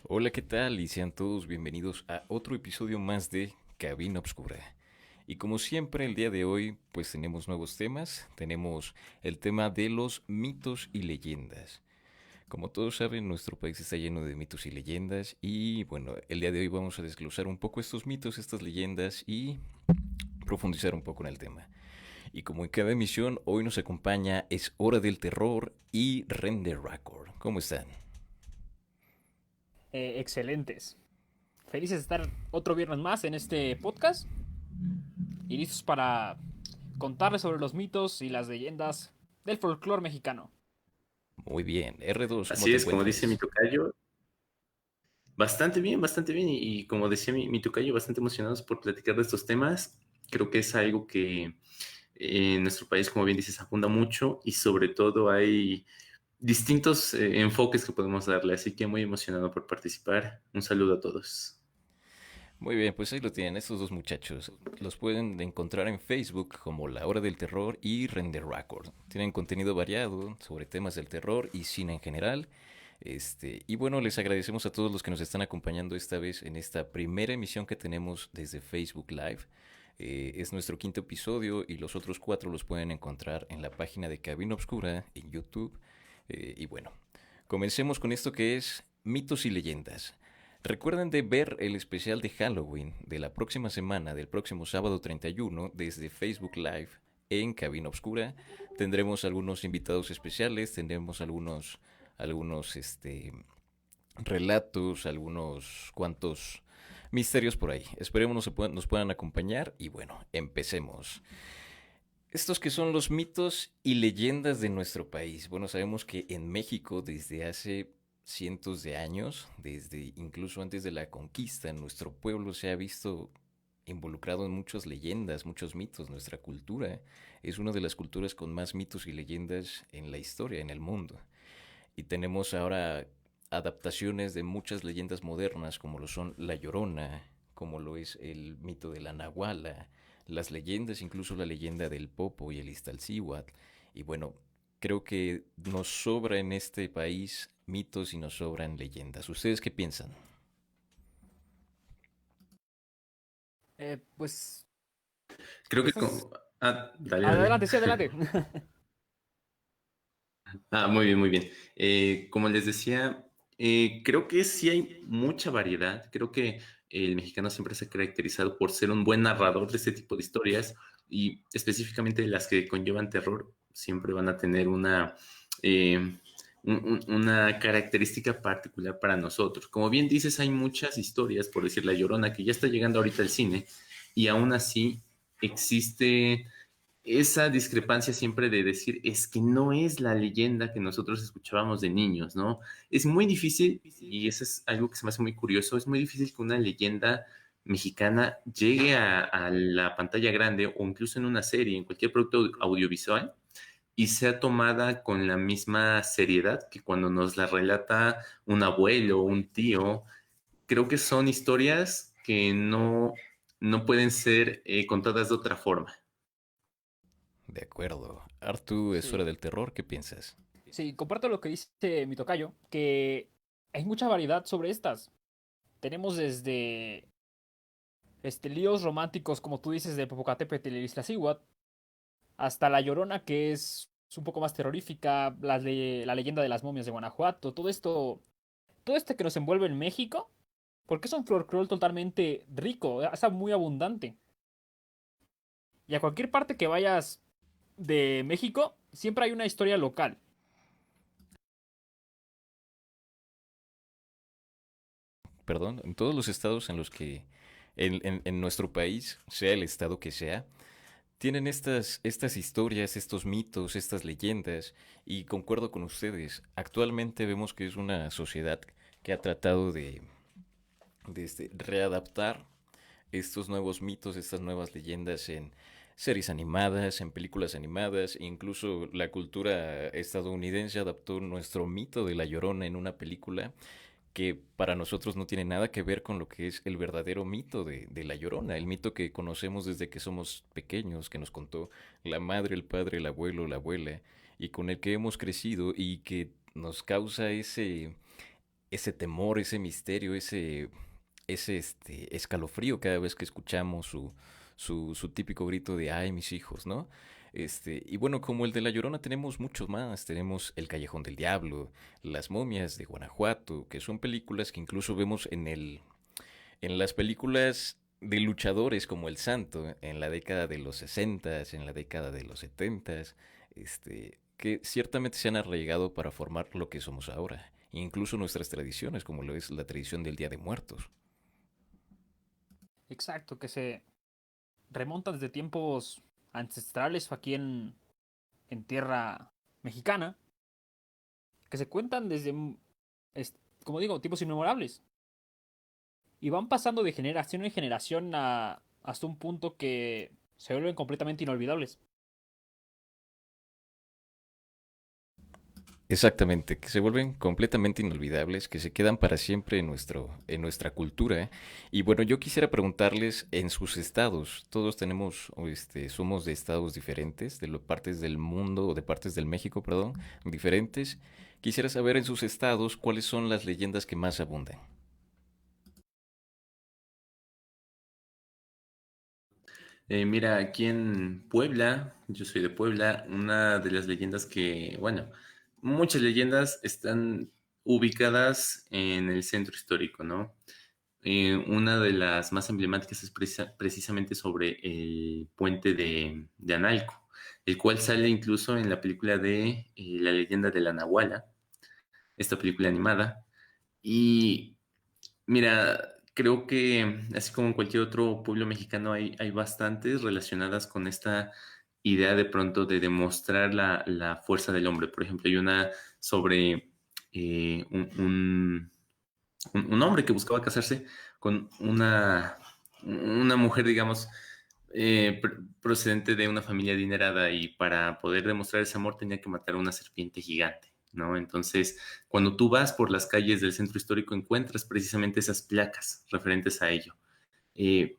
Hola, ¿qué tal? Y sean todos bienvenidos a otro episodio más de Cabina Obscura. Y como siempre, el día de hoy, pues tenemos nuevos temas. Tenemos el tema de los mitos y leyendas. Como todos saben, nuestro país está lleno de mitos y leyendas. Y bueno, el día de hoy vamos a desglosar un poco estos mitos, estas leyendas y profundizar un poco en el tema. Y como en cada emisión, hoy nos acompaña Es Hora del Terror y Render Record. ¿Cómo están? Excelentes. Felices de estar otro viernes más en este podcast y listos para contarles sobre los mitos y las leyendas del folclore mexicano. Muy bien. R2, ¿cómo Así te es, como dice mi encuentras? tocayo, bastante bien. Y como decía mi tocayo, bastante emocionados por platicar de estos temas. Creo que es algo que en nuestro país, como bien dices, abunda mucho y sobre todo hay distintos enfoques que podemos darle. Así que muy emocionado por participar. Un saludo a todos. Muy bien, pues ahí lo tienen, estos dos muchachos. Los pueden encontrar en Facebook como La Hora del Terror y Render Record. Tienen contenido variado sobre temas del terror y cine en general. Y bueno, les agradecemos a todos los que nos están acompañando esta vez en esta primera emisión que tenemos desde Facebook Live. Es nuestro quinto episodio y los otros cuatro los pueden encontrar en la página de Cabina Obscura en YouTube. Y bueno, comencemos con esto que es mitos y leyendas. Recuerden de ver el especial de Halloween de la próxima semana, del próximo sábado 31, desde Facebook Live en Cabina Obscura. Tendremos algunos invitados especiales, tendremos algunos relatos, algunos cuantos misterios por ahí. Esperemos nos puedan acompañar y bueno, empecemos. Estos que son los mitos y leyendas de nuestro país. Bueno, sabemos que en México desde hace cientos de años, desde incluso antes de la conquista, nuestro pueblo se ha visto involucrado en muchas leyendas, muchos mitos. Nuestra cultura es una de las culturas con más mitos y leyendas en la historia, en el mundo. Y tenemos ahora adaptaciones de muchas leyendas modernas, como lo son La Llorona, como lo es el mito de la Nahuala, las leyendas, incluso la leyenda del Popo y el Iztaccíhuatl. Y bueno, creo que nos sobra en este país mitos y nos sobran leyendas. ¿Ustedes qué piensan? Pues Creo que estas... como... Ah, dale, dale. Adelante, sí, adelante. Muy bien, muy bien. Como les decía, creo que sí hay mucha variedad. Creo que el mexicano siempre se ha caracterizado por ser un buen narrador de este tipo de historias y específicamente las que conllevan terror siempre van a tener eh, una característica particular para nosotros. Como bien dices, hay muchas historias, por decir La Llorona, que ya está llegando ahorita al cine y aún así existe esa discrepancia siempre de decir, es que no es la leyenda que nosotros escuchábamos de niños, ¿no? Es muy difícil, y eso es algo que se me hace muy curioso, es muy difícil que una leyenda mexicana llegue a la pantalla grande o incluso en una serie, en cualquier producto audiovisual, y sea tomada con la misma seriedad que cuando nos la relata un abuelo o un tío. Creo que son historias que no pueden ser contadas de otra forma. De acuerdo. Artu, es hora Sí, del terror, ¿qué piensas? sí, comparto lo que dice mi tocayo, que hay mucha variedad sobre estas. Tenemos desde líos románticos, como tú dices, de Popocatépetl y Iztaccíhuatl, hasta La Llorona, que es un poco más terrorífica, la leyenda de las momias de Guanajuato, todo esto que nos envuelve en México, porque es un folclore totalmente rico, está muy abundante. Y a cualquier parte que vayas de México, siempre hay una historia local. Perdón, en todos los estados en los que, en nuestro país, sea el estado que sea, tienen estas historias, estos mitos, estas leyendas, y concuerdo con ustedes. Actualmente vemos que es una sociedad que ha tratado de readaptar estos nuevos mitos, estas nuevas leyendas en series animadas, en películas animadas, incluso la cultura estadounidense adaptó nuestro mito de la Llorona en una película que para nosotros no tiene nada que ver con lo que es el verdadero mito de La Llorona, el mito que conocemos desde que somos pequeños, que nos contó la madre, el padre, el abuelo, la abuela, y con el que hemos crecido y que nos causa ese temor, ese misterio, ese escalofrío cada vez que escuchamos su típico grito de ¡ay, mis hijos!, ¿no? Y bueno, como el de La Llorona tenemos muchos más. Tenemos El Callejón del Diablo, Las Momias de Guanajuato, que son películas que incluso vemos en las películas de luchadores como El Santo en la década de los 60, en la década de los 70, que ciertamente se han arraigado para formar lo que somos ahora, incluso nuestras tradiciones, como lo es la tradición del Día de Muertos. Exacto, que se remonta desde tiempos ancestrales aquí en tierra mexicana, que se cuentan desde, como digo, tiempos inmemorables. Y van pasando de generación en generación hasta un punto que se vuelven completamente inolvidables. Exactamente, que se vuelven completamente inolvidables, que se quedan para siempre en nuestra cultura. Y bueno, yo quisiera preguntarles en sus estados, todos tenemos, somos de estados diferentes, de partes del mundo, o de partes del México, perdón, diferentes. Quisiera saber en sus estados cuáles son las leyendas que más abundan. Mira, aquí en Puebla, yo soy de Puebla, una de las leyendas que, bueno, muchas leyendas están ubicadas en el centro histórico, ¿no? Una de las más emblemáticas es precisamente sobre el puente de Analco, el cual sale incluso en la película de La leyenda de la Nahuala, esta película animada. Y mira, creo que así como en cualquier otro pueblo mexicano hay bastantes relacionadas con esta idea de pronto de demostrar la fuerza del hombre. Por ejemplo, hay una sobre eh, un, un- un hombre que buscaba casarse con una mujer, digamos, procedente de una familia adinerada y para poder demostrar ese amor tenía que matar a una serpiente gigante, ¿no? Entonces, cuando tú vas por las calles del centro histórico encuentras precisamente esas placas referentes a ello. Eh,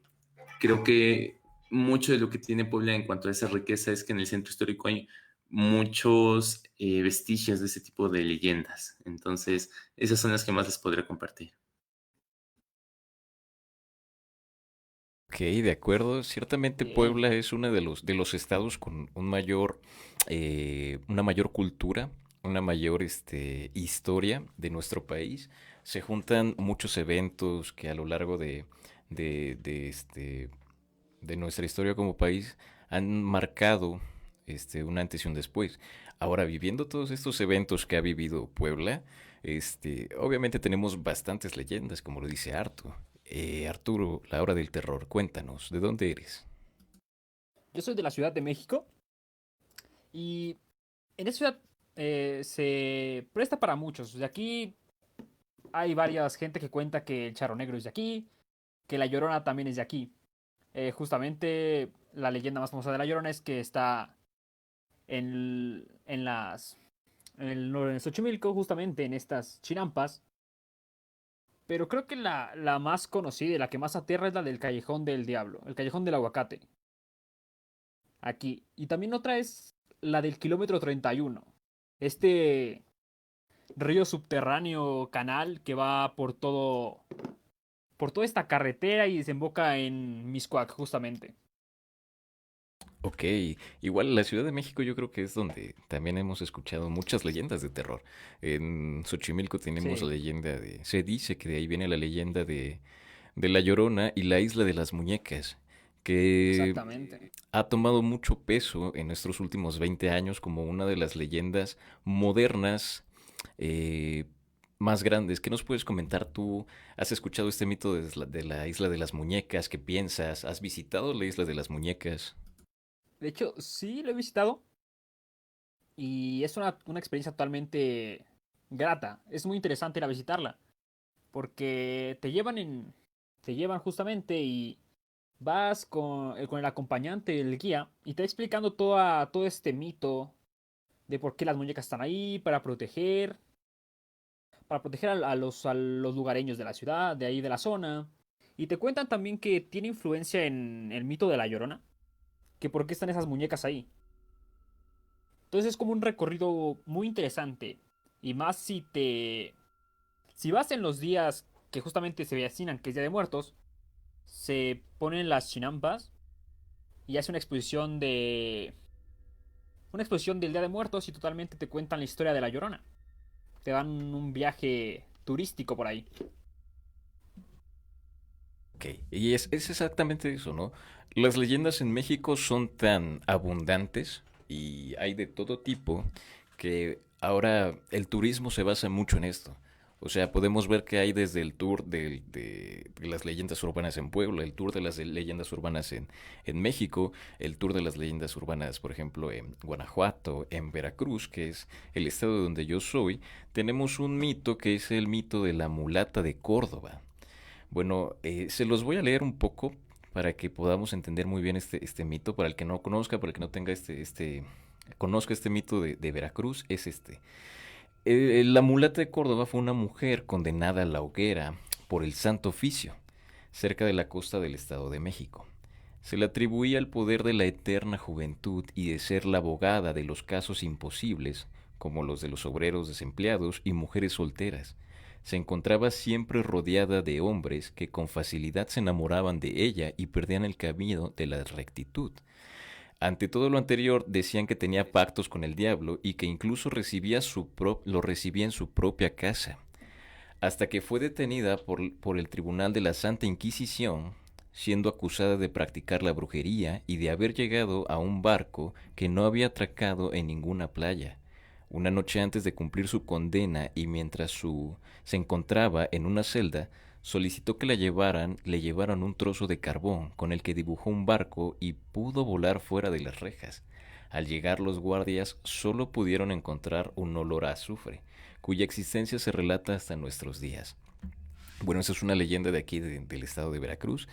Creo que mucho de lo que tiene Puebla en cuanto a esa riqueza es que en el centro histórico hay muchos vestigios de ese tipo de leyendas. Entonces, esas son las que más les podré compartir. Ok, de acuerdo. Ciertamente Bien. Puebla es uno de los estados con una mayor cultura, una mayor historia de nuestro país. Se juntan muchos eventos que a lo largo de, de, este, de nuestra historia como país han marcado un antes y un después. Ahora, viviendo todos estos eventos que ha vivido Puebla, obviamente tenemos bastantes leyendas, como lo dice Arturo. Arturo, la hora del terror, cuéntanos, ¿de dónde eres? Yo soy de la Ciudad de México y en esta ciudad se presta para muchos. De aquí hay varias gente que cuenta que el Charro Negro es de aquí, que la Llorona también es de aquí. Justamente la leyenda más famosa de la Llorona es que está en las en Xochimilco, justamente en estas chinampas. Pero creo que la más conocida y la que más aterra es la del Callejón del Diablo, el Callejón del Aguacate, aquí. Y también otra es la del kilómetro 31. Este río subterráneo canal que va por toda esta carretera y desemboca en Miscuac, justamente. Ok, igual la Ciudad de México yo creo que es donde también hemos escuchado muchas leyendas de terror. En Xochimilco tenemos la Sí, leyenda se dice que de ahí viene la leyenda de La Llorona y la Isla de las Muñecas, que exactamente. ha tomado mucho peso en nuestros últimos 20 años como una de las leyendas modernas eh, más grandes. ¿Qué nos puedes comentar tú? ¿Has escuchado este mito de la Isla de las Muñecas? ¿Qué piensas? ¿Has visitado la Isla de las Muñecas? De hecho, sí lo he visitado y es una experiencia totalmente grata. Es muy interesante ir a visitarla porque te llevan justamente y vas con el acompañante, el guía, y te va explicando todo este mito de por qué las muñecas están ahí, para proteger a los lugareños de la ciudad, de ahí de la zona. Y te cuentan también que tiene influencia en el mito de la Llorona, que por qué están esas muñecas ahí. Entonces es como un recorrido muy interesante. Y más si te Si vas en los días que justamente se avecinan, que es Día de Muertos, se ponen las chinampas y hace una exposición del Día de Muertos y totalmente te cuentan la historia de La Llorona. Te dan un viaje turístico por ahí. Ok, y es exactamente eso, ¿no? Las leyendas en México son tan abundantes y hay de todo tipo que ahora el turismo se basa mucho en esto. O sea, podemos ver que hay desde el tour de las leyendas urbanas en Puebla, el tour de las leyendas urbanas en México, el tour de las leyendas urbanas, por ejemplo, en Guanajuato, en Veracruz, que es el estado donde yo soy. Tenemos un mito que es el mito de la mulata de Córdoba. Bueno, se los voy a leer un poco para que podamos entender muy bien este mito. Para el que no conozca, para el que no tenga conozca este mito de Veracruz, es este. La mulata de Córdoba fue una mujer condenada a la hoguera por el Santo Oficio, cerca de la costa del Estado de México. Se le atribuía el poder de la eterna juventud y de ser la abogada de los casos imposibles, como los de los obreros desempleados y mujeres solteras. Se encontraba siempre rodeada de hombres que con facilidad se enamoraban de ella y perdían el camino de la rectitud. Ante todo lo anterior, decían que tenía pactos con el diablo y que incluso lo recibía en su propia casa, hasta que fue detenida por el Tribunal de la Santa Inquisición, siendo acusada de practicar la brujería y de haber llegado a un barco que no había atracado en ninguna playa. Una noche antes de cumplir su condena y mientras se encontraba en una celda, solicitó que le llevaran un trozo de carbón con el que dibujó un barco y pudo volar fuera de las rejas. Al llegar los guardias solo pudieron encontrar un olor a azufre, cuya existencia se relata hasta nuestros días. Bueno, esa es una leyenda de aquí del estado de Veracruz.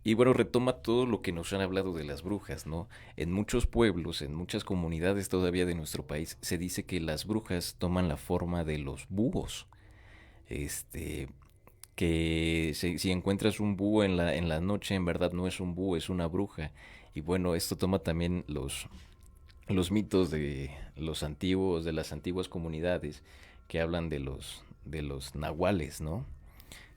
Y bueno, retoma todo lo que nos han hablado de las brujas, ¿no? En muchos pueblos, en muchas comunidades todavía de nuestro país, se dice que las brujas toman la forma de los búhos. Este, que si encuentras un búho en la noche, en verdad no es un búho, es una bruja. Y bueno, esto toma también los mitos de los antiguos, de las antiguas comunidades que hablan de los nahuales, ¿no?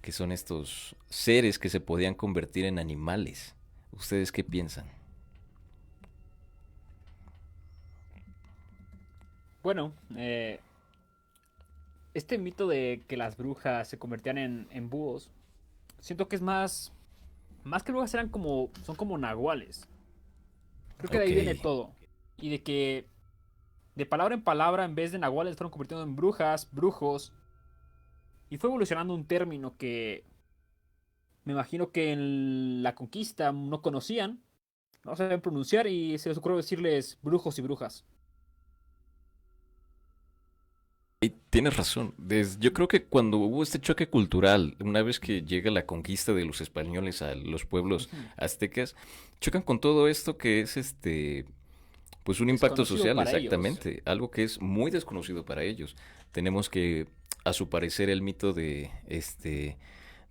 Que son estos seres que se podían convertir en animales. ¿Ustedes qué piensan? Bueno, este mito de que las brujas se convertían en búhos, siento que es más que brujas son como nahuales. Creo que de Ok. ahí viene todo. Y de que de palabra en palabra, en vez de nahuales, fueron convirtiendo en brujas, brujos. Y fue evolucionando un término que me imagino que en la conquista no conocían, no sabían pronunciar y se les ocurrió decirles brujos y brujas. Y tienes razón. Yo creo que cuando hubo este choque cultural, una vez que llega la conquista de los españoles a los pueblos Ujú. aztecas, chocan con todo esto que es pues un impacto Desconocido social, para ellos. exactamente, algo que es muy desconocido para ellos. Tenemos que, a su parecer, el mito de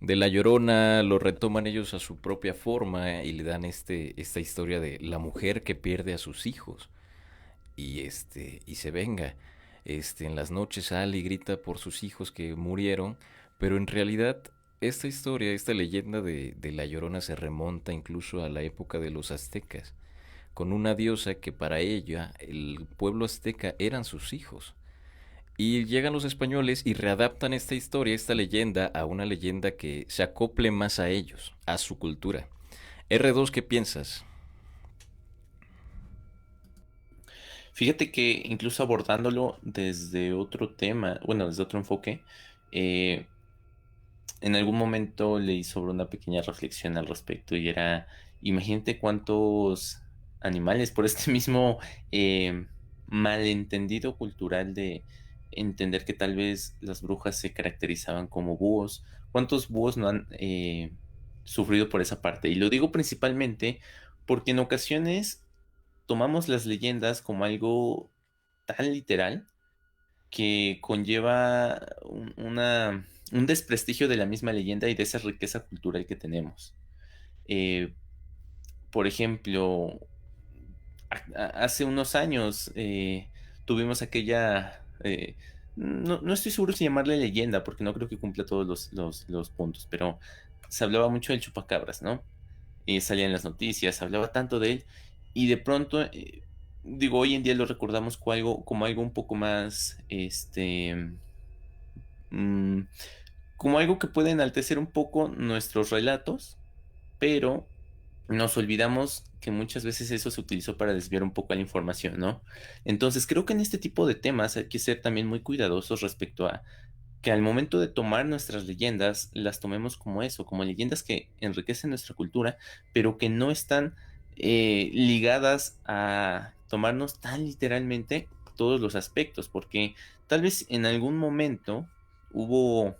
la Llorona lo retoman ellos a su propia forma y le dan esta historia de la mujer que pierde a sus hijos y se venga. En las noches sale y grita por sus hijos que murieron, pero en realidad esta historia, esta leyenda de la Llorona se remonta incluso a la época de los aztecas, con una diosa que para ella el pueblo azteca eran sus hijos. Y llegan los españoles y readaptan esta historia, esta leyenda, a una leyenda que se acople más a ellos, a su cultura. R2, ¿qué piensas? Fíjate que incluso abordándolo desde otro tema, bueno, desde otro enfoque, eh, en algún momento leí sobre una pequeña reflexión al respecto y era, imagínate cuántos animales por este mismo eh, malentendido cultural de entender que tal vez las brujas se caracterizaban como búhos, cuántos búhos no han sufrido por esa parte. Y lo digo principalmente porque en ocasiones tomamos las leyendas como algo tan literal que conlleva un desprestigio de la misma leyenda y de esa riqueza cultural que tenemos. Eh, por ejemplo, hace unos años tuvimos aquella no estoy seguro si llamarle leyenda, porque no creo que cumpla todos los puntos, pero se hablaba mucho del chupacabras, ¿no? Y salía en las noticias, se hablaba tanto de él, y de pronto, digo, hoy en día lo recordamos como algo un poco más, mm, como algo que puede enaltecer un poco nuestros relatos, pero nos olvidamos que muchas veces eso se utilizó para desviar un poco la información, ¿no? Entonces creo que en este tipo de temas hay que ser también muy cuidadosos respecto a que al momento de tomar nuestras leyendas, las tomemos como eso, como leyendas que enriquecen nuestra cultura, pero que no están ligadas a tomarnos tan literalmente todos los aspectos, porque tal vez en algún momento hubo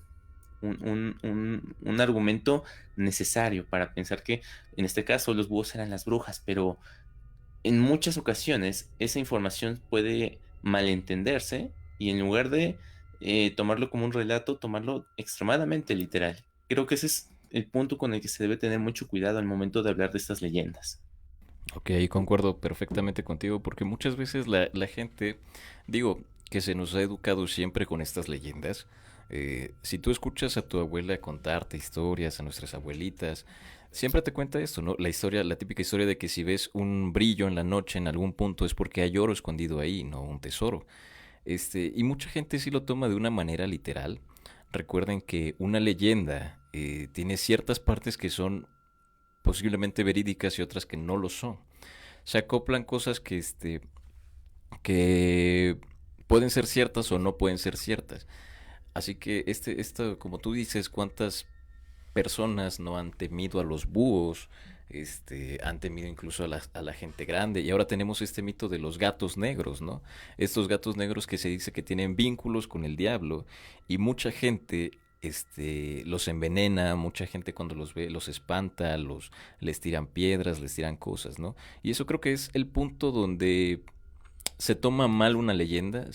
un argumento necesario para pensar que en este caso los búhos eran las brujas, pero en muchas ocasiones esa información puede malentenderse y en lugar de tomarlo como un relato, tomarlo extremadamente literal. Creo que ese es el punto con el que se debe tener mucho cuidado al momento de hablar de estas leyendas. Ok, concuerdo perfectamente contigo porque muchas veces la gente, digo, que se nos ha educado siempre con estas leyendas. Si tú escuchas a tu abuela contarte historias, a nuestras abuelitas, siempre te cuenta esto, ¿no? La historia, la típica historia de que si ves un brillo en la noche en algún punto es porque hay oro escondido ahí, no un tesoro. Y mucha gente sí lo toma de una manera literal. Recuerden que una leyenda tiene ciertas partes que son posiblemente verídicas y otras que no lo son. Se acoplan cosas que pueden ser ciertas o no pueden ser ciertas. Así que esto, como tú dices, cuántas personas no han temido a los búhos, han temido incluso a la gente grande. Y ahora tenemos este mito de los gatos negros, ¿no? Estos gatos negros que se dice que tienen vínculos con el diablo y mucha gente los envenena, mucha gente cuando los ve los espanta, les tiran piedras, les tiran cosas, ¿no? Y eso creo que es el punto donde se toma mal una leyenda,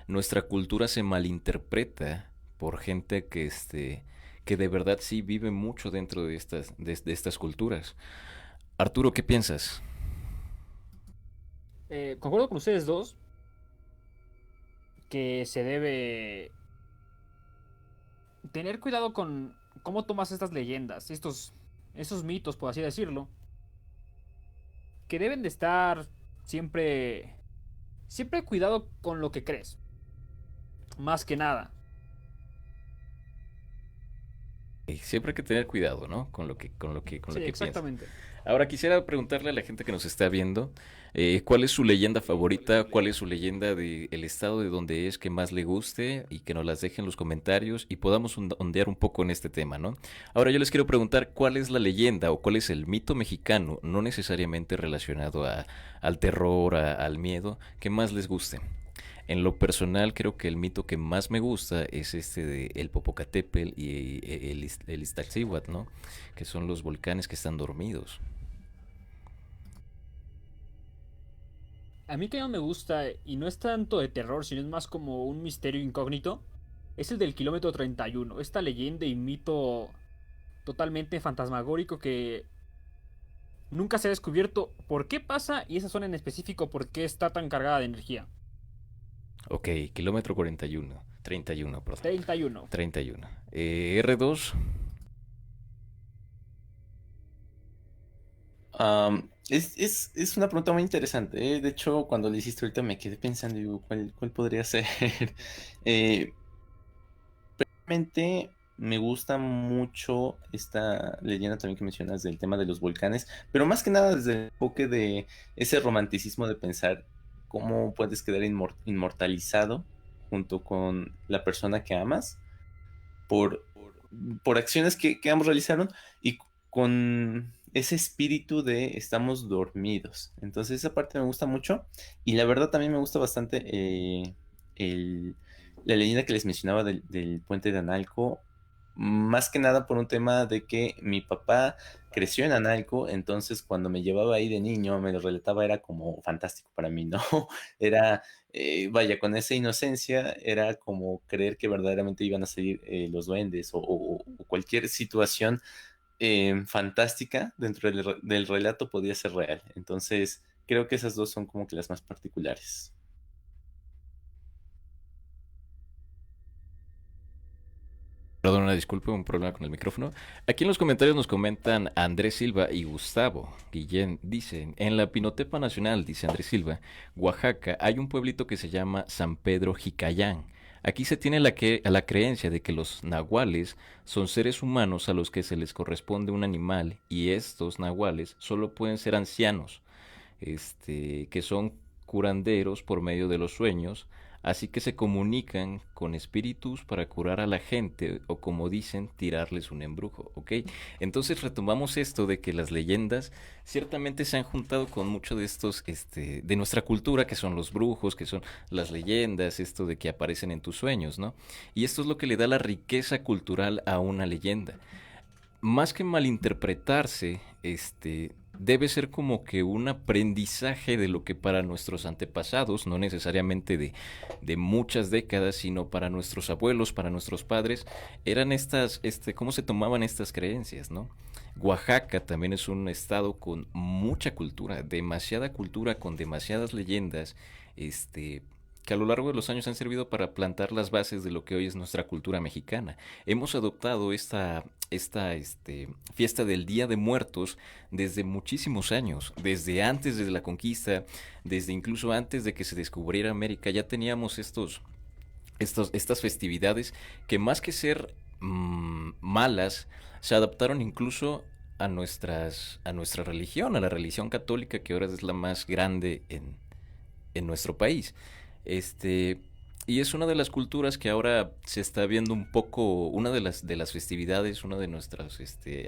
nuestra cultura se malinterpreta por gente que de verdad sí vive mucho dentro de estas culturas. Arturo, ¿qué piensas? Concuerdo con ustedes dos que se debe tener cuidado con cómo tomas estas leyendas, estos mitos, por así decirlo, que deben de estar siempre, siempre cuidado con lo que crees, más que nada. Siempre hay que tener cuidado, ¿no? Con lo Sí, que piensa. exactamente. Ahora quisiera preguntarle a la gente que nos está viendo, ¿cuál es su leyenda favorita? ¿Cuál es su leyenda del estado de donde es que más le guste? Y que nos las dejen en los comentarios y podamos ondear un poco en este tema, ¿no? Ahora yo les quiero preguntar cuál es la leyenda o cuál es el mito mexicano, no necesariamente relacionado al terror, al miedo, que más les guste. En lo personal, creo que el mito que más me gusta es este de el Popocatépetl y el Iztaccíhuatl, ¿no? Que son los volcanes que están dormidos. A mí que no me gusta, y no es tanto de terror, sino es más como un misterio incógnito, es el del kilómetro 31. Esta leyenda y mito totalmente fantasmagórico que nunca se ha descubierto por qué pasa y esa zona en específico por qué está tan cargada de energía. Ok, kilómetro 41, 31, perdón. 31. 31. R2, Es una pregunta muy interesante, ¿eh? De hecho, cuando le hiciste ahorita me quedé pensando, digo, ¿cuál podría ser? Eh, Realmente me gusta mucho esta leyenda también que mencionas del tema de los volcanes, pero más que nada desde el enfoque de ese romanticismo de pensar cómo puedes quedar inmortalizado junto con la persona que amas por, por acciones que ambos realizaron y con ese espíritu de estamos dormidos. Entonces esa parte me gusta mucho y la verdad también me gusta bastante el, la leyenda que les mencionaba del puente de Analco, más que nada por un tema de que mi papá creció en Analco, entonces cuando me llevaba ahí de niño, me lo relataba, era como fantástico para mí, ¿no? Era vaya, con esa inocencia era como creer que verdaderamente iban a salir los duendes o cualquier situación fantástica dentro del relato podía ser real. Entonces, creo que esas dos son como que las más particulares. Perdón, una disculpa, un problema con el micrófono. Aquí en los comentarios nos comentan Andrés Silva y Gustavo Guillén. Dicen, en la Pinotepa Nacional, dice Andrés Silva, Oaxaca, hay un pueblito que se llama San Pedro Jicayán. Aquí se tiene la creencia de que los nahuales son seres humanos a los que se les corresponde un animal y estos nahuales solo pueden ser ancianos, que son curanderos por medio de los sueños, así que se comunican con espíritus para curar a la gente o como dicen, tirarles un embrujo, ¿ok? Entonces retomamos esto de que las leyendas ciertamente se han juntado con mucho de estos, de nuestra cultura, que son los brujos, que son las leyendas, esto de que aparecen en tus sueños, ¿no? Y esto es lo que le da la riqueza cultural a una leyenda. Más que malinterpretarse, debe ser como que un aprendizaje de lo que para nuestros antepasados, no necesariamente de muchas décadas, sino para nuestros abuelos, para nuestros padres, eran estas, cómo se tomaban estas creencias, ¿no? Oaxaca también es un estado con mucha cultura, con demasiadas leyendas, que a lo largo de los años han servido para plantar las bases de lo que hoy es nuestra cultura mexicana. Hemos adoptado esta fiesta del Día de Muertos desde muchísimos años, desde antes de la conquista, desde incluso antes de que se descubriera América, ya teníamos estas festividades que más que ser malas, se adaptaron incluso a nuestra religión, a la religión católica, que ahora es la más grande en nuestro país. Este, y es una de las culturas que ahora se está viendo un poco, una de las festividades, uno de nuestros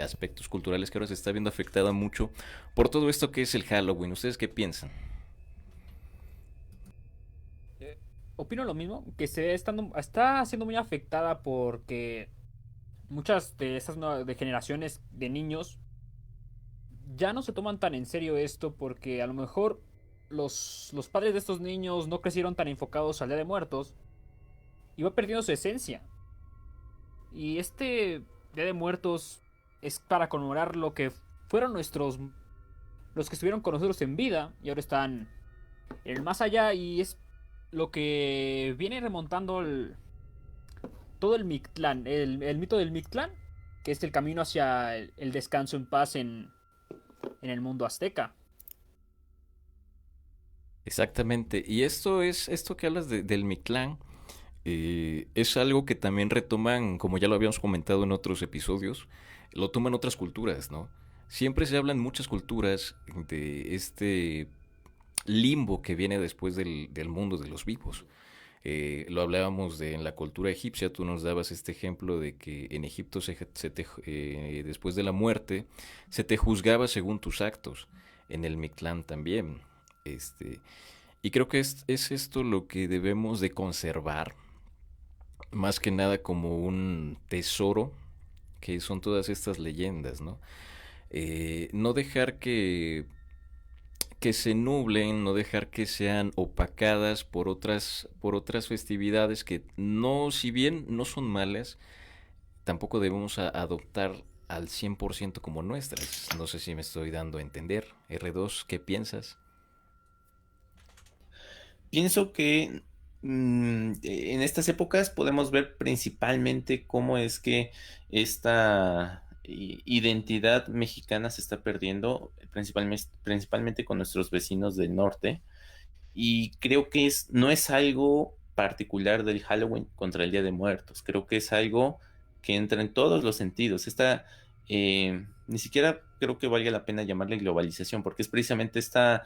aspectos culturales que ahora se está viendo afectada mucho por todo esto que es el Halloween. ¿Ustedes qué piensan? Opino lo mismo, que está siendo muy afectada porque muchas de estas de generaciones de niños ya no se toman tan en serio esto porque a lo mejor los padres de estos niños no crecieron tan enfocados al Día de Muertos y va perdiendo su esencia. Y este Día de Muertos es para conmemorar lo que fueron los que estuvieron con nosotros en vida y ahora están en el más allá y es lo que viene remontando todo el Mictlán, el mito del Mictlán, que es el camino hacia el descanso en paz en el mundo azteca. Exactamente. Y esto que hablas del Mictlán, es algo que también retoman, como ya lo habíamos comentado en otros episodios, lo toman otras culturas, ¿no? Siempre se hablan muchas culturas de este limbo que viene después del mundo de los vivos. Lo hablábamos en la cultura egipcia, tú nos dabas este ejemplo de que en Egipto después de la muerte se te juzgaba según tus actos, en el Mictlán también. Este, y creo que es esto lo que debemos de conservar, más que nada como un tesoro, que son todas estas leyendas, ¿no? No dejar que se nublen, no dejar que sean opacadas por otras festividades que no, si bien no son malas, tampoco debemos adoptar al 100% como nuestras. No sé si me estoy dando a entender. R2, ¿qué piensas? Pienso que en estas épocas podemos ver principalmente cómo es que esta identidad mexicana se está perdiendo, principalmente con nuestros vecinos del norte. Y creo que no es algo particular del Halloween contra el Día de Muertos. Creo que es algo que entra en todos los sentidos. Ni siquiera creo que valga la pena llamarle globalización, porque es precisamente esta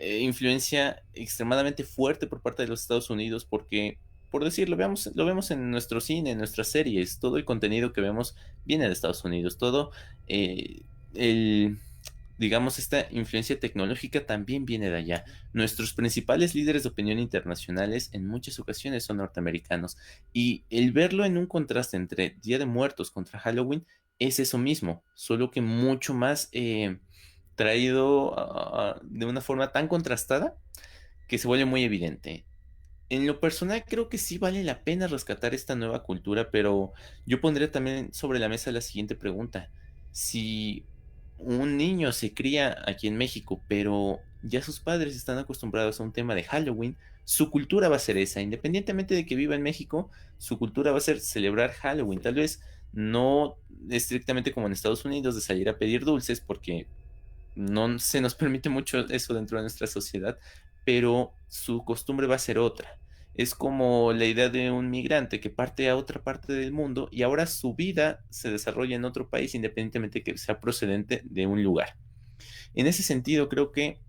influencia extremadamente fuerte por parte de los Estados Unidos, porque, por decirlo, lo vemos en nuestro cine, en nuestras series, todo el contenido que vemos viene de Estados Unidos, todo eh, el digamos, esta influencia tecnológica también viene de allá. Nuestros principales líderes de opinión internacionales en muchas ocasiones son norteamericanos. Y el verlo en un contraste entre Día de Muertos contra Halloween es eso mismo, solo que mucho más traído de una forma tan contrastada que se vuelve muy evidente. En lo personal creo que sí vale la pena rescatar esta nueva cultura, pero yo pondría también sobre la mesa la siguiente pregunta. Si un niño se cría aquí en México, pero ya sus padres están acostumbrados a un tema de Halloween, su cultura va a ser esa, independientemente de que viva en México, su cultura va a ser celebrar Halloween, tal vez no estrictamente como en Estados Unidos de salir a pedir dulces, porque no se nos permite mucho eso dentro de nuestra sociedad, pero su costumbre va a ser otra. Es como la idea de un migrante que parte a otra parte del mundo y ahora su vida se desarrolla en otro país independientemente de que sea procedente de un lugar. En ese sentido, creo que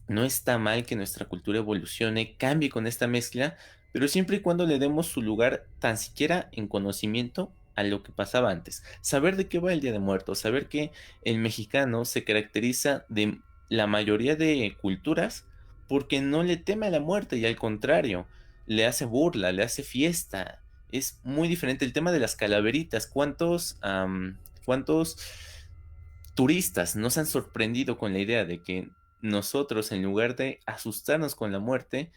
no está mal que nuestra cultura evolucione, cambie con esta mezcla, pero siempre y cuando le demos su lugar tan siquiera en conocimiento a lo que pasaba antes. Saber de qué va el Día de Muertos, saber que el mexicano se caracteriza de la mayoría de culturas porque no le teme a la muerte y al contrario, le hace burla, le hace fiesta. Es muy diferente el tema de las calaveritas. ¿Cuántos turistas nos han sorprendido con la idea de que nosotros, en lugar de asustarnos con la muerte,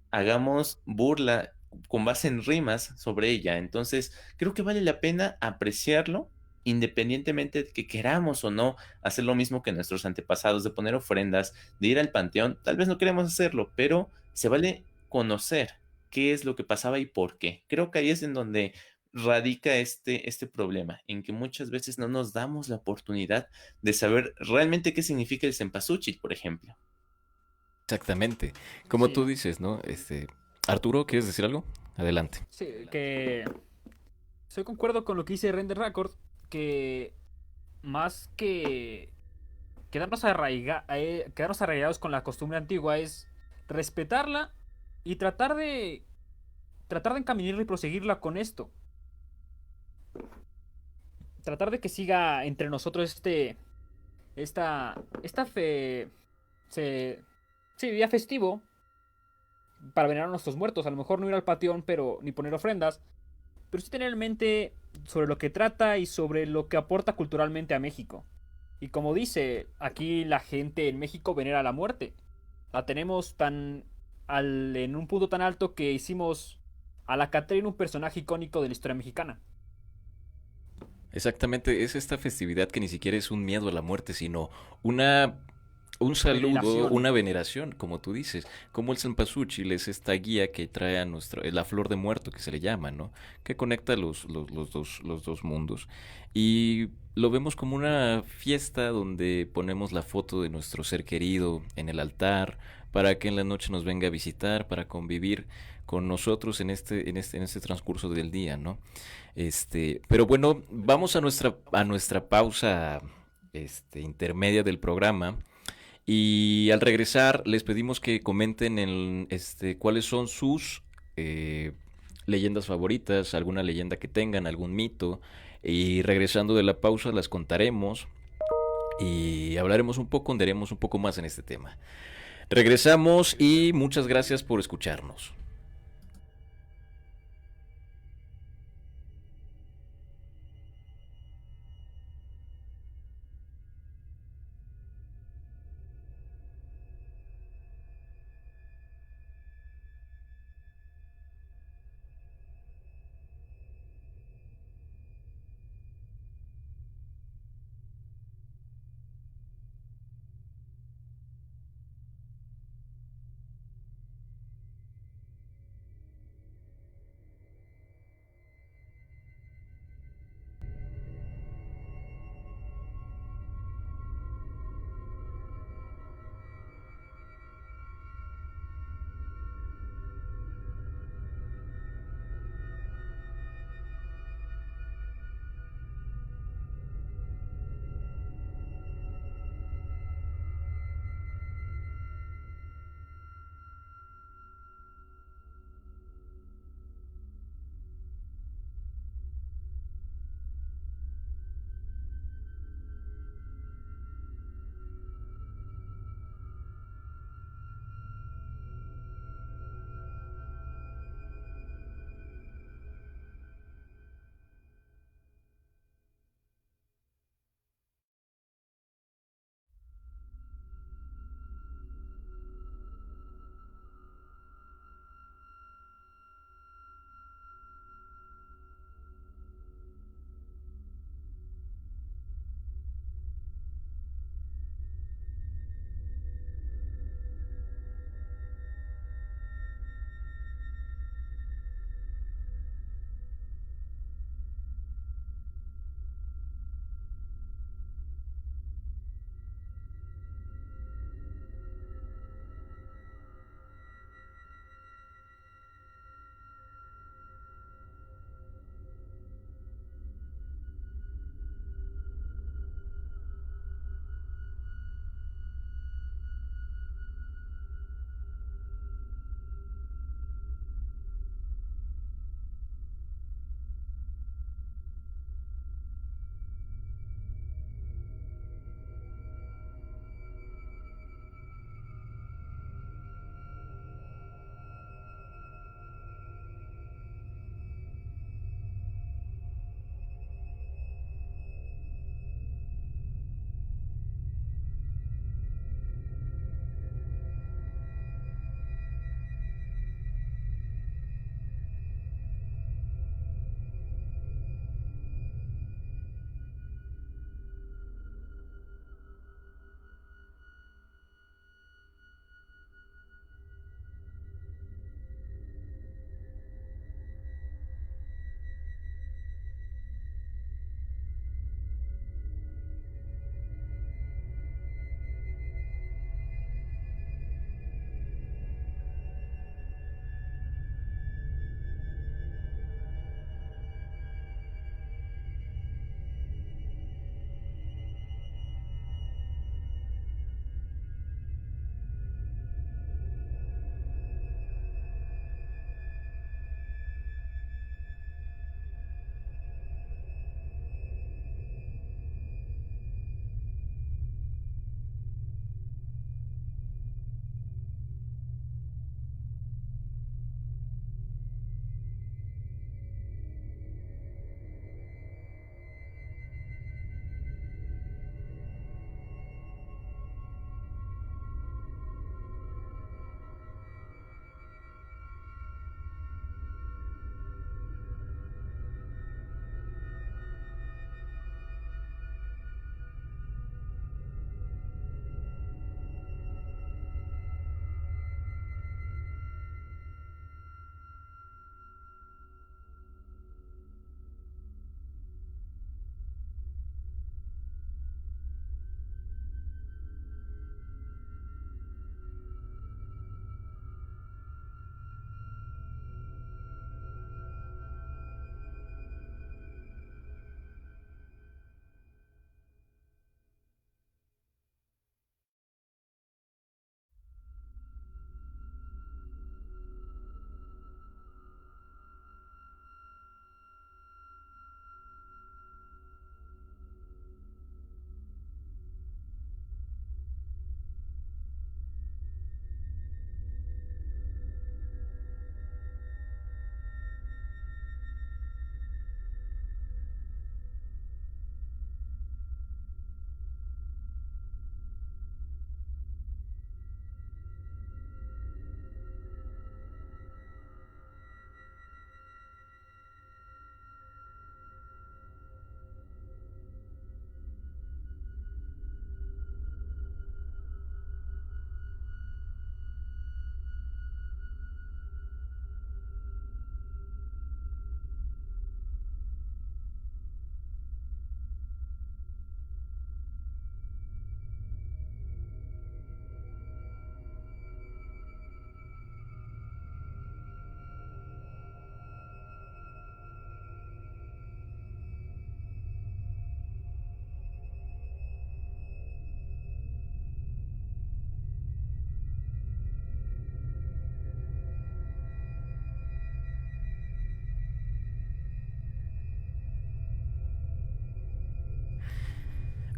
hagamos burla con base en rimas sobre ella? Entonces, creo que vale la pena apreciarlo, independientemente de que queramos o no hacer lo mismo que nuestros antepasados, de poner ofrendas, de ir al panteón. Tal vez no queremos hacerlo, pero se vale conocer qué es lo que pasaba y por qué. Creo que ahí es en donde radica este problema, en que muchas veces no nos damos la oportunidad de saber realmente qué significa el cempasúchil, por ejemplo. Exactamente. Como tú Sí, dices, ¿no? Arturo, ¿quieres decir algo? Adelante. sí, que estoy concuerdo con lo que dice Render Record, que más que quedarnos arraigados con la costumbre antigua es respetarla y tratar de encaminarla y proseguirla con esto. Tratar de que siga entre nosotros esta fe, se, sí, día festivo para venerar a nuestros muertos. A lo mejor no ir al panteón, pero ni poner ofrendas, pero sí tener en mente sobre lo que trata y sobre lo que aporta culturalmente a México. Y como dice, aquí la gente en México venera la muerte. La tenemos en un punto tan alto que hicimos a la Catrina un personaje icónico de la historia mexicana. Exactamente, es esta festividad que ni siquiera es un miedo a la muerte, sino una un saludo, Veneración. una veneración, como tú dices, como el cempasúchil es esta guía que trae a nuestro, la flor de muerto que se le llama, ¿no? Que conecta los dos mundos. Y lo vemos como una fiesta donde ponemos la foto de nuestro ser querido en el altar para que en la noche nos venga a visitar, para convivir con nosotros en este transcurso del día, ¿no? Pero bueno, vamos a nuestra pausa intermedia del programa. Y al regresar, les pedimos que comenten cuáles son sus eh, leyendas favoritas, alguna leyenda que tengan, algún mito. Y regresando de la pausa, las contaremos y hablaremos un poco, andaremos un poco más en este tema. Regresamos y muchas gracias por escucharnos.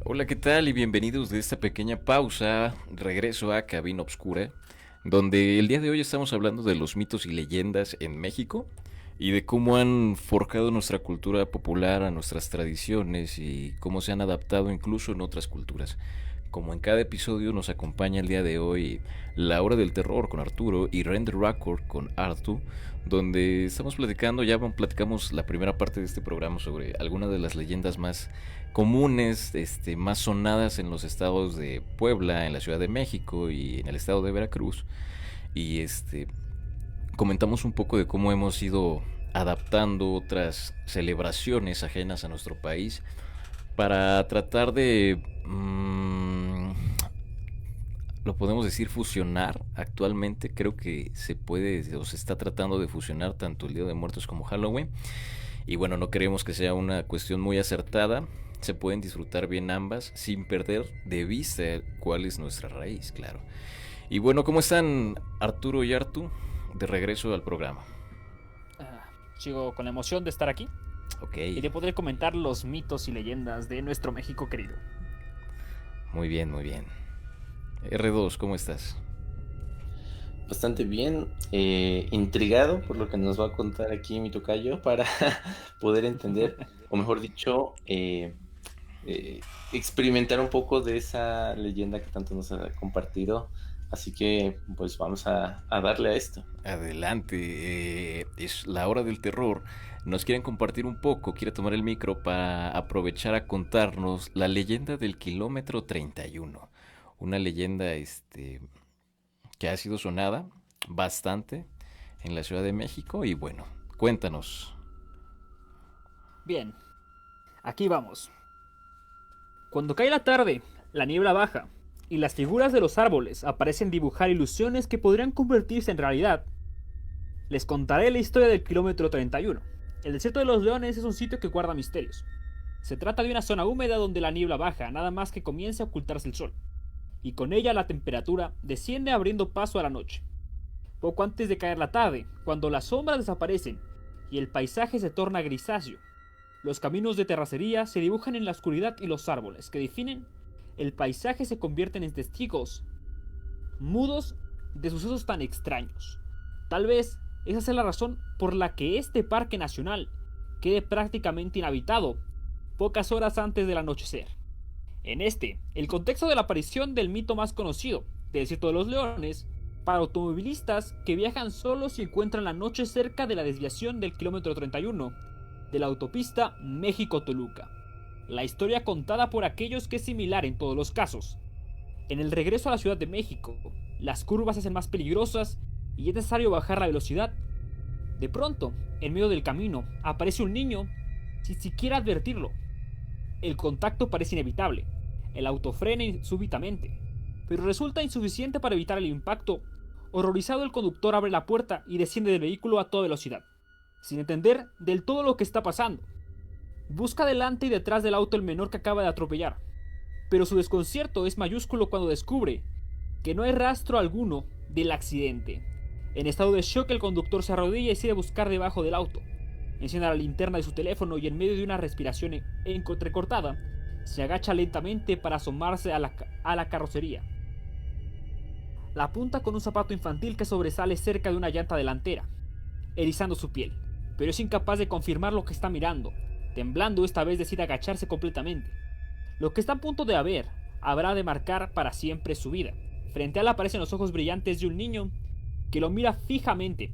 Hola, ¿qué tal? Y bienvenidos de esta pequeña pausa. Regreso a Cabina Obscura, donde el día de hoy estamos hablando de los mitos y leyendas en México y de cómo han forjado nuestra cultura popular a nuestras tradiciones y cómo se han adaptado incluso en otras culturas. Como en cada episodio nos acompaña el día de hoy La Hora del Terror con Arturo y Render Record con Artu, donde estamos platicando, platicamos la primera parte de este programa sobre algunas de las leyendas más comunes, más sonadas en los estados de Puebla, en la Ciudad de México y en el estado de Veracruz. Y comentamos un poco de cómo hemos ido adaptando otras celebraciones ajenas a nuestro país para tratar de, lo podemos decir, fusionar. Actualmente creo que se puede o se está tratando de fusionar tanto el Día de Muertos como Halloween. Y bueno, no creemos que sea una cuestión muy acertada. Se pueden disfrutar bien ambas sin perder de vista cuál es nuestra raíz, claro. Y bueno, ¿cómo están Arturo y Artu? De regreso al programa. Sigo con la emoción de estar aquí Ok, y de poder comentar los mitos y leyendas de nuestro México querido. muy bien, muy bien. R2, ¿cómo estás? Bastante bien, intrigado por lo que nos va a contar aquí mi tocayo para poder entender, o mejor dicho, experimentar un poco de esa leyenda que tanto nos ha compartido. Así que pues vamos a darle a esto. Adelante, es la hora del terror. Nos quieren compartir un poco, quiere tomar el micro para aprovechar a contarnos la leyenda del kilómetro 31. Una leyenda que ha sido sonada bastante en la Ciudad de México y bueno, cuéntanos. Bien, aquí vamos. Cuando cae la tarde, la niebla baja y las figuras de los árboles aparecen dibujar ilusiones que podrían convertirse en realidad. Les contaré la historia del kilómetro 31. El desierto de los leones es un sitio que guarda misterios. Se trata de una zona húmeda donde la niebla baja nada más que comience a ocultarse el sol, y con ella la temperatura desciende abriendo paso a la noche. Poco antes de caer la tarde, cuando las sombras desaparecen y el paisaje se torna grisáceo, los caminos de terracería se dibujan en la oscuridad y los árboles que definen el paisaje se convierten en testigos mudos de sucesos tan extraños. Tal vez esa sea la razón por la que este parque nacional quede prácticamente inhabitado pocas horas antes del anochecer. El contexto de la aparición del mito más conocido, del desierto de los leones, para automovilistas que viajan solos y encuentran la noche cerca de la desviación del kilómetro 31 de la autopista México-Toluca. La historia contada por aquellos que es similar en todos los casos. En el regreso a la Ciudad de México, las curvas se hacen más peligrosas y es necesario bajar la velocidad. De pronto, en medio del camino, aparece un niño sin siquiera advertirlo. El contacto parece inevitable. El auto frena súbitamente, pero resulta insuficiente para evitar el impacto. Horrorizado, el conductor abre la puerta y desciende del vehículo a toda velocidad, sin entender del todo lo que está pasando. Busca delante y detrás del auto el menor que acaba de atropellar, pero su desconcierto es mayúsculo cuando descubre que no hay rastro alguno del accidente. En estado de shock, el conductor se arrodilla y decide buscar debajo del auto. Enciende la linterna de su teléfono y en medio de una respiración entrecortada, se agacha lentamente para asomarse a la carrocería. La apunta con un zapato infantil que sobresale cerca de una llanta delantera, erizando su piel, pero es incapaz de confirmar lo que está mirando. Temblando, esta vez decide agacharse completamente. Lo que está a punto de ver habrá de marcar para siempre su vida. Frente a él aparecen los ojos brillantes de un niño que lo mira fijamente,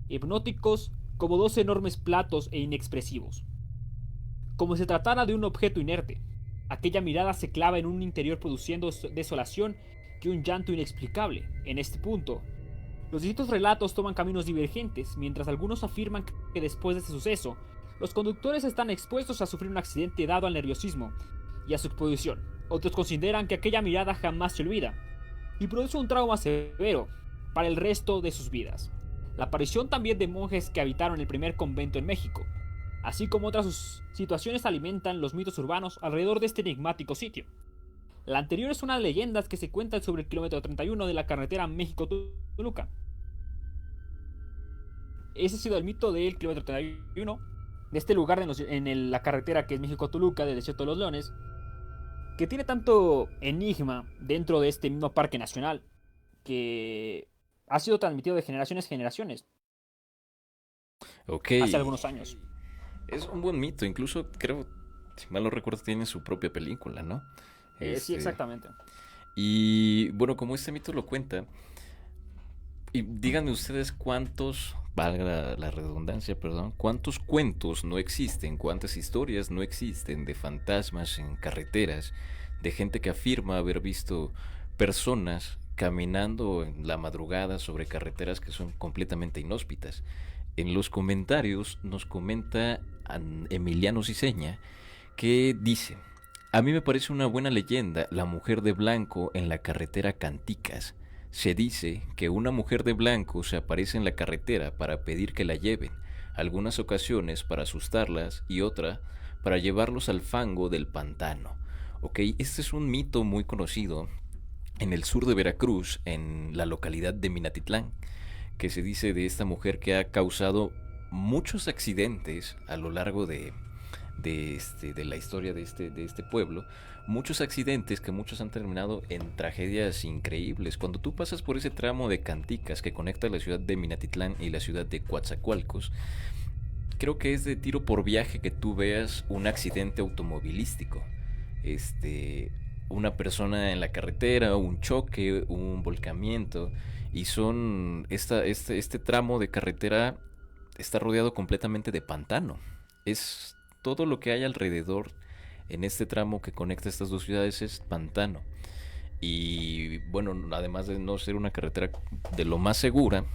hipnóticos como dos enormes platos e inexpresivos. Como si se tratara de un objeto inerte, aquella mirada se clava en un interior produciendo desolación y un llanto inexplicable. En este punto, los distintos relatos toman caminos divergentes, mientras algunos afirman que después de este suceso, los conductores están expuestos a sufrir un accidente dado al nerviosismo y a su exposición. Otros consideran que aquella mirada jamás se olvida y produce un trauma severo para el resto de sus vidas. La aparición también de monjes que habitaron el primer convento en México, así como otras situaciones, alimentan los mitos urbanos alrededor de este enigmático sitio. La anterior es una de las leyendas que se cuentan sobre el kilómetro 31 de la carretera México-Toluca. Ese ha sido el mito del kilómetro 31, de este lugar la carretera que es México-Toluca, del desierto de los leones. que tiene tanto enigma dentro de este mismo parque nacional que ha sido transmitido de generaciones en generaciones Ok, hace algunos años. es un buen mito, incluso creo, si mal no recuerdo, tiene su propia película, ¿no? Sí, Este, exactamente. y bueno, como este mito lo cuenta, y díganme ustedes cuántos, valga la redundancia, perdón, cuántos cuentos no existen, cuántas historias no existen de fantasmas en carreteras, de gente que afirma haber visto personas caminando en la madrugada sobre carreteras que son completamente inhóspitas. En los comentarios nos comenta Emiliano Ciseña que dice: a mí me parece una buena leyenda la mujer de blanco en la carretera Canticas. Se dice que una mujer de blanco se aparece en la carretera para pedir que la lleven, algunas ocasiones para asustarlas y otra para llevarlos al fango del pantano. Ok, este es un mito muy conocido en el sur de Veracruz, en la localidad de Minatitlán, que se dice de esta mujer que ha causado muchos accidentes a lo largo de la historia de este pueblo, muchos accidentes que muchos han terminado en tragedias increíbles. Cuando tú pasas por ese tramo de Canticas que conecta la ciudad de Minatitlán y la ciudad de Coatzacoalcos, creo que es de tiro por viaje que tú veas un accidente automovilístico. Este, una persona en la carretera, un choque, un volcamiento, y son este tramo de carretera está rodeado completamente de pantano. Es todo lo que hay alrededor en este tramo que conecta estas dos ciudades es pantano. Y bueno, además de no ser una carretera de lo más segura,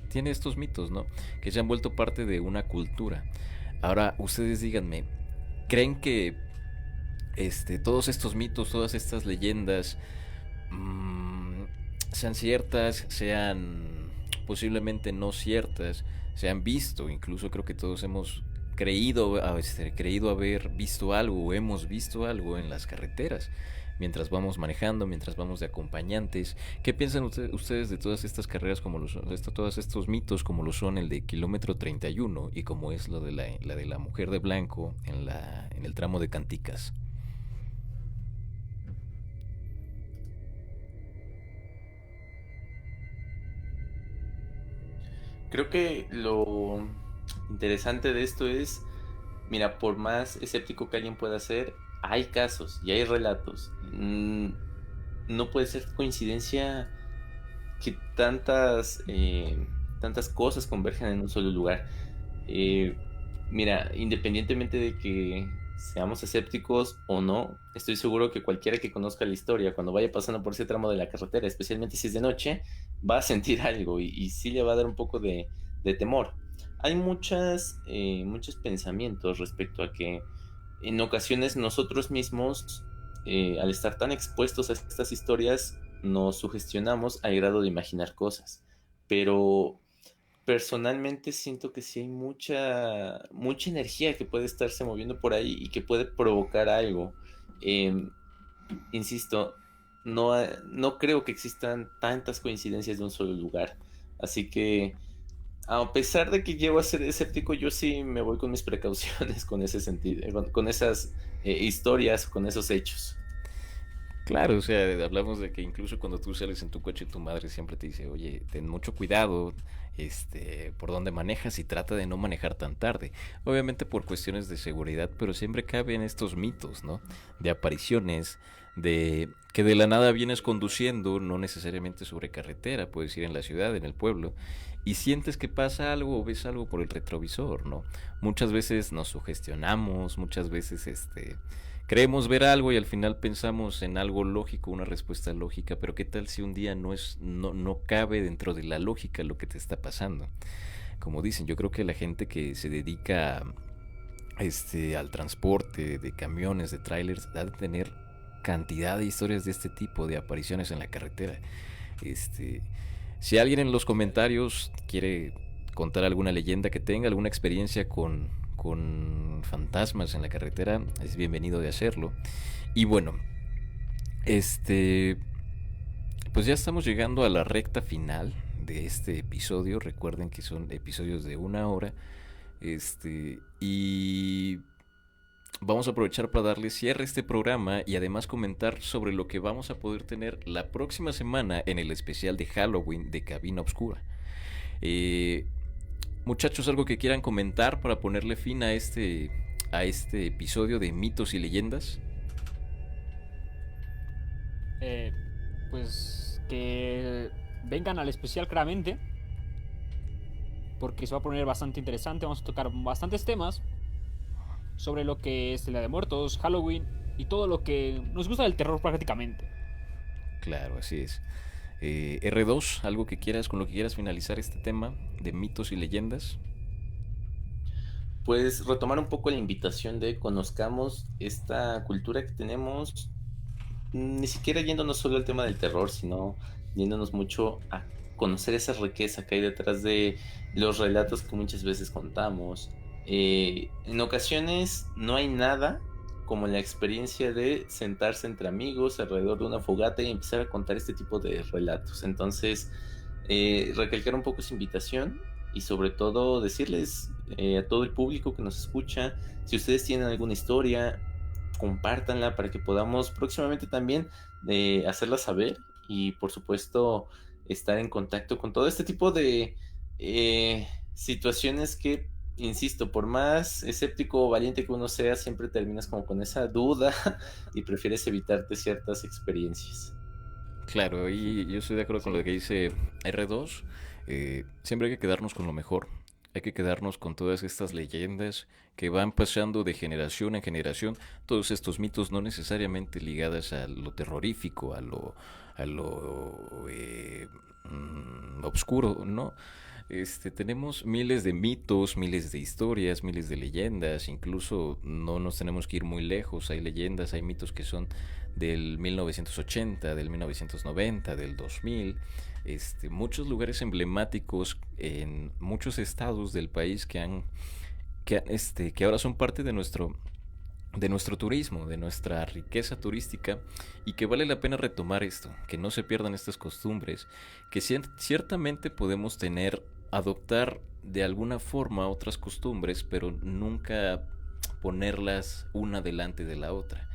tiene estos mitos, ¿no? Que se han vuelto parte de una cultura. Ahora, ustedes díganme, ¿creen que todos estos mitos, todas estas leyendas, mmm, sean ciertas, sean posiblemente no ciertas, se han visto? Incluso creo que todos hemos creído haber visto algo o hemos visto algo en las carreteras mientras vamos manejando, mientras vamos de acompañantes. ¿Qué piensan ustedes de todas estas carreras, como todos estos mitos, como lo son el de kilómetro 31 y como es lo de la de la mujer de blanco en el tramo de Canticas? Creo que lo interesante de esto es, mira, por más escéptico que alguien pueda ser, hay casos y hay relatos. No puede ser coincidencia que tantas cosas convergen en un solo lugar. Eh, Mira, independientemente de que seamos escépticos o no, estoy seguro que cualquiera que conozca la historia, cuando vaya pasando por ese tramo de la carretera, especialmente si es de noche, va a sentir algo y sí le va a dar un poco de temor. Hay muchos pensamientos respecto a que en ocasiones nosotros mismos, al estar tan expuestos a estas historias, nos sugestionamos al grado de imaginar cosas. Pero personalmente siento que sí hay mucha energía que puede estarse moviendo por ahí y que puede provocar algo. Em, Insisto, no creo que existan tantas coincidencias de un solo lugar. Así que, a pesar de que llego a ser escéptico, yo sí me voy con mis precauciones con ese sentido, con esas historias, con esos hechos. Claro, o sea, hablamos de que incluso cuando tú sales en tu coche, tu madre siempre te dice: oye, ten mucho cuidado, por dónde manejas y trata de no manejar tan tarde. Obviamente por cuestiones de seguridad, pero siempre caben estos mitos, ¿no? De apariciones, de que de la nada vienes conduciendo, no necesariamente sobre carretera, puedes ir en la ciudad, en el pueblo, y sientes que pasa algo o ves algo por el retrovisor, ¿no? Muchas veces nos sugestionamos, muchas veces, creemos ver algo y al final pensamos en algo lógico, una respuesta lógica, pero ¿qué tal si un día no cabe dentro de la lógica lo que te está pasando? Como dicen, yo creo que la gente que se dedica al transporte de camiones, de trailers, ha de tener cantidad de historias de este tipo, de apariciones en la carretera. Este, si alguien en los comentarios quiere contar alguna leyenda que tenga, alguna experiencia con fantasmas en la carretera, es bienvenido de hacerlo. Y bueno, este, pues ya estamos llegando a la recta final de este episodio. Recuerden que son episodios de 1 hora. Y vamos a aprovechar para darle cierre a este programa y además comentar sobre lo que vamos a poder tener la próxima semana en el especial de Halloween de Cabina Obscura. Eh, Muchachos, algo que quieran comentar para ponerle fin a este episodio de mitos y leyendas. Eh, pues que vengan al especial claramente, porque se va a poner bastante interesante. Vamos a tocar bastantes temas sobre lo que es el Día de Muertos, Halloween y todo lo que nos gusta del terror prácticamente. Claro, así es. R2, algo que quieras, con lo que quieras finalizar este tema de mitos y leyendas. Pues retomar un poco la invitación de conozcamos esta cultura que tenemos, ni siquiera yéndonos solo al tema del terror, sino yéndonos mucho a conocer esa riqueza que hay detrás de los relatos que muchas veces contamos. En ocasiones no hay nada como la experiencia de sentarse entre amigos alrededor de una fogata y empezar a contar este tipo de relatos. Entonces, recalcar un poco esa invitación y sobre todo decirles a todo el público que nos escucha, si ustedes tienen alguna historia, compártanla para que podamos próximamente también hacerla saber y por supuesto estar en contacto con todo este tipo de situaciones que, insisto, por más escéptico o valiente que uno sea, siempre terminas como con esa duda y prefieres evitarte ciertas experiencias. Claro, y yo estoy de acuerdo con Sí. lo que dice R2. Siempre hay que quedarnos con lo mejor. Hay que quedarnos con todas estas leyendas que van pasando de generación en generación. Todos estos mitos no necesariamente ligadas a lo terrorífico, a lo obscuro, ¿no? Tenemos miles de mitos, miles de historias, miles de leyendas, incluso no nos tenemos que ir muy lejos, hay leyendas, hay mitos que son del 1980, del 1990, del 2000, muchos lugares emblemáticos en muchos estados del país que ahora son parte de nuestro turismo, de nuestra riqueza turística y que vale la pena retomar esto, que no se pierdan estas costumbres, que ciertamente podemos adoptar de alguna forma otras costumbres, pero nunca ponerlas una delante de la otra.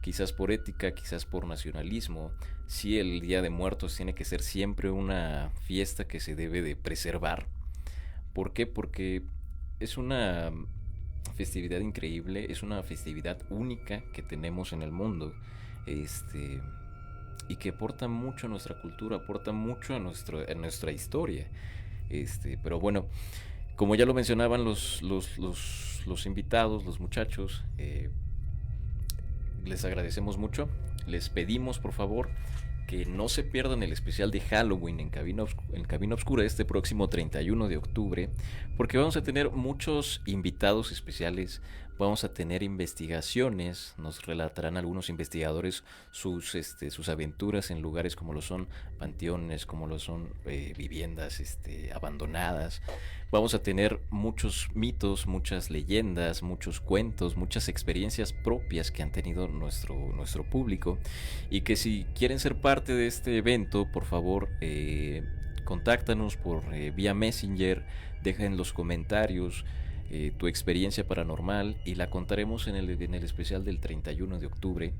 Quizás por ética, quizás por nacionalismo, si el Día de Muertos tiene que ser siempre una fiesta que se debe de preservar. ¿Por qué? Porque es una festividad increíble, es una festividad única que tenemos en el mundo, este, y que aporta mucho a nuestra cultura, aporta mucho a nuestra historia. Pero bueno, como ya lo mencionaban los invitados, los muchachos, les agradecemos mucho. Les pedimos, por favor, que no se pierdan el especial de Halloween en Cabina Obscura este próximo 31 de octubre, porque vamos a tener muchos invitados especiales, vamos a tener investigaciones, nos relatarán algunos investigadores sus aventuras en lugares como lo son panteones, como lo son viviendas abandonadas. Vamos a tener muchos mitos, muchas leyendas, muchos cuentos, muchas experiencias propias que han tenido nuestro público y que si quieren ser parte de este evento, por favor, contáctanos por vía Messenger, dejen los comentarios tu experiencia paranormal y la contaremos en el especial del 31 de octubre.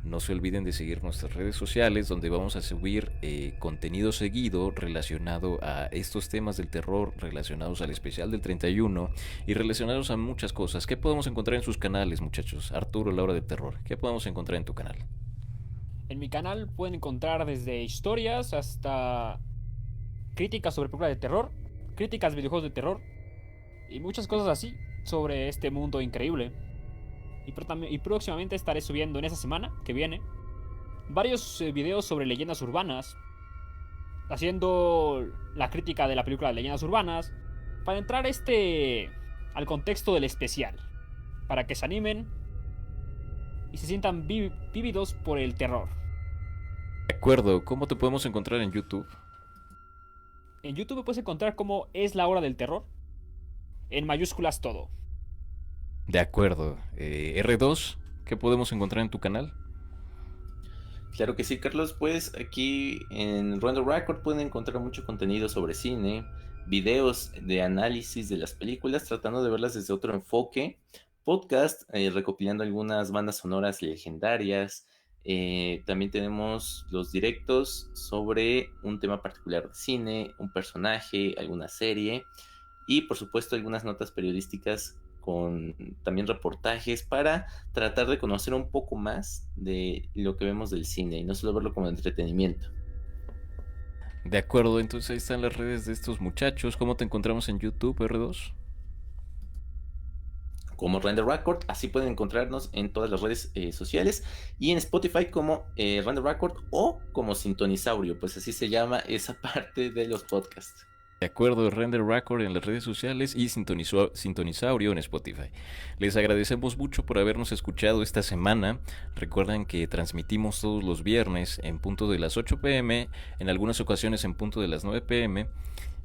No se olviden de seguir nuestras redes sociales donde vamos a subir contenido seguido relacionado a estos temas del terror, relacionados al especial del 31 y relacionados a muchas cosas. ¿Qué podemos encontrar en sus canales, muchachos? Arturo, la hora del terror. ¿Qué podemos encontrar en tu canal? En mi canal pueden encontrar desde historias hasta críticas sobre películas de terror, críticas de videojuegos de terror y muchas cosas así sobre este mundo increíble. Y próximamente estaré subiendo en esa semana que viene varios videos sobre leyendas urbanas, haciendo la crítica de la película de Leyendas Urbanas, para entrar al contexto del especial, para que se animen y se sientan vívidos por el terror. De acuerdo, ¿cómo te podemos encontrar en YouTube? En YouTube me puedes encontrar como Es la Hora del Terror, en mayúsculas todo. De acuerdo. R2, ¿qué podemos encontrar en tu canal? Claro que sí, Carlos. Pues aquí en Random Record pueden encontrar mucho contenido sobre cine, videos de análisis de las películas, tratando de verlas desde otro enfoque, podcast recopilando algunas bandas sonoras legendarias. También tenemos los directos sobre un tema particular de cine, un personaje, alguna serie y por supuesto algunas notas periodísticas con también reportajes para tratar de conocer un poco más de lo que vemos del cine y no solo verlo como entretenimiento. De acuerdo, entonces ahí están las redes de estos muchachos. ¿Cómo te encontramos en YouTube, R2? Como Render Record, así pueden encontrarnos en todas las redes sociales y en Spotify como Render Record o como Sintonisaurio, pues así se llama esa parte de los podcasts. De acuerdo, Render Record en las redes sociales y Sintonisaurio en Spotify. Les agradecemos mucho por habernos escuchado esta semana. Recuerden que transmitimos todos los viernes en punto de las 8 pm, en algunas ocasiones en punto de las 9 pm.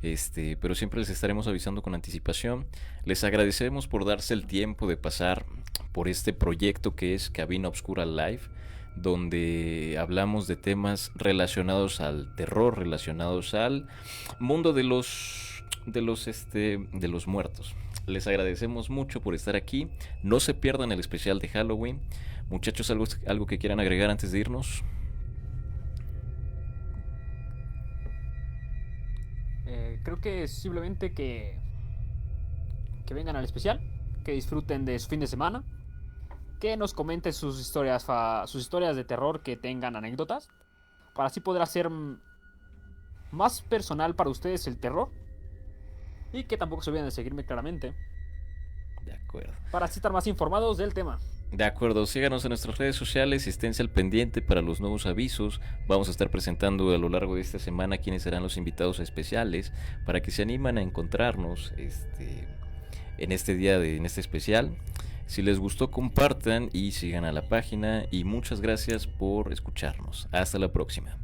Pero siempre les estaremos avisando con anticipación. Les agradecemos por darse el tiempo de pasar por este proyecto que es Cabina Obscura Live, donde hablamos de temas relacionados al terror, relacionados al mundo de los muertos. Les agradecemos mucho por estar aquí. No se pierdan el especial de Halloween. Muchachos, algo que quieran agregar antes de irnos. Creo que simplemente que vengan al especial, que disfruten de su fin de semana, que nos comenten sus historias de terror, que tengan anécdotas, para así poder hacer más personal para ustedes el terror, y que tampoco se olviden de seguirme claramente. De acuerdo. Para así estar más informados del tema. De acuerdo, síganos en nuestras redes sociales y esténse al pendiente para los nuevos avisos. Vamos a estar presentando a lo largo de esta semana quiénes serán los invitados especiales para que se animen a encontrarnos en este especial. Si les gustó, compartan y sigan a la página y muchas gracias por escucharnos. Hasta la próxima.